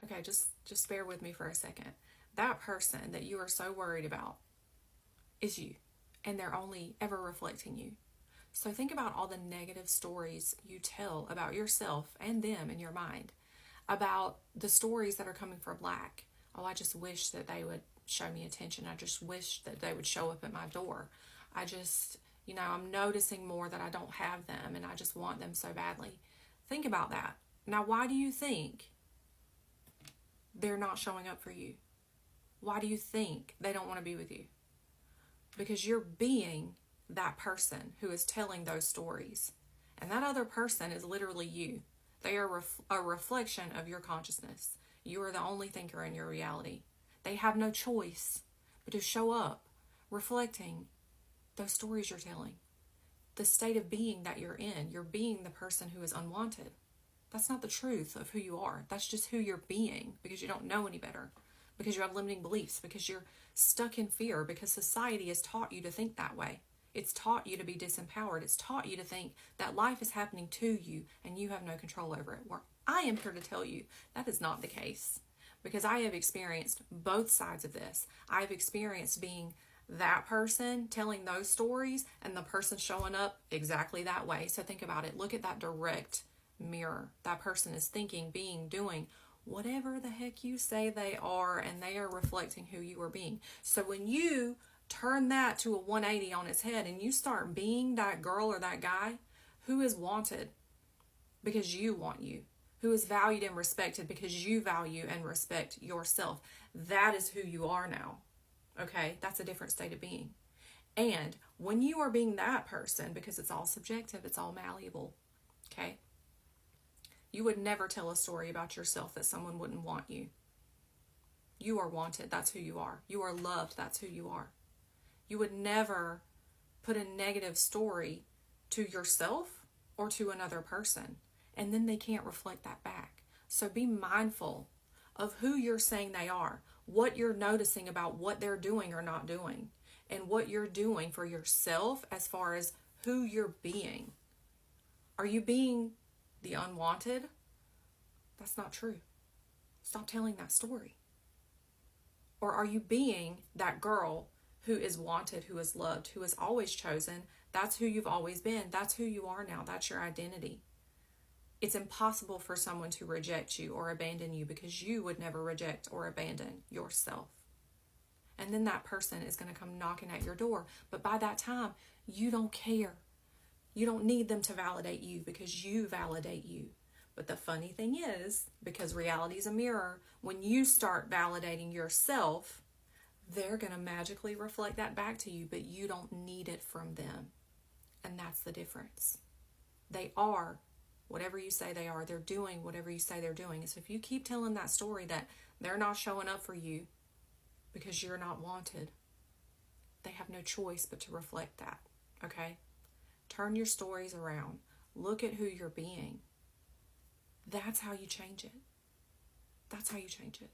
Okay, just bear with me for a second. That person that you are so worried about is you, and they're only ever reflecting you. So think about all the negative stories you tell about yourself and them in your mind, about the stories that are coming from lack. Oh, I just wish that they would show me attention. I just wish that they would show up at my door. I just, I'm noticing more that I don't have them and I just want them so badly. Think about that. Now, why do you think they're not showing up for you? Why do you think they don't want to be with you? Because you're being that person who is telling those stories. And that other person is literally you. They are a reflection of your consciousness. You are the only thinker in your reality. They have no choice but to show up reflecting those stories you're telling. The state of being that you're in. You're being the person who is unwanted. That's not the truth of who you are. That's just who you're being because you don't know any better. Because you have limiting beliefs. Because you're stuck in fear. Because society has taught you to think that way. It's taught you to be disempowered. It's taught you to think that life is happening to you and you have no control over it. Where I am here to tell you that is not the case. Because I have experienced both sides of this. I have experienced being that person telling those stories and the person showing up exactly that way. So think about it. Look at that direct mirror. That person is thinking, being, doing whatever the heck you say they are, and they are reflecting who you are being. So when you turn that to a 180 on its head and you start being that girl or that guy who is wanted because you want you, who is valued and respected because you value and respect yourself, that is who you are now. Okay, that's a different state of being. And when you are being that person, because it's all subjective, it's all malleable, okay, you would never tell a story about yourself that someone wouldn't want you. You are wanted, that's who you are. You are loved, that's who you are. You would never put a negative story to yourself or to another person, and then they can't reflect that back. So be mindful of who you're saying they are, what you're noticing about what they're doing or not doing, and what you're doing for yourself as far as who you're being. Are you being the unwanted? That's not true. Stop telling that story. Or are you being that girl who is wanted, who is loved, who is always chosen? That's who you've always been. That's who you are now. That's your identity. It's impossible for someone to reject you or abandon you because you would never reject or abandon yourself. And then that person is going to come knocking at your door. But by that time, you don't care. You don't need them to validate you because you validate you. But the funny thing is, because reality is a mirror, when you start validating yourself, they're going to magically reflect that back to you, but you don't need it from them. And that's the difference. They are whatever you say they are. They're doing whatever you say they're doing. And so if you keep telling that story that they're not showing up for you because you're not wanted, they have no choice but to reflect that, okay? Turn your stories around. Look at who you're being. That's how you change it. That's how you change it.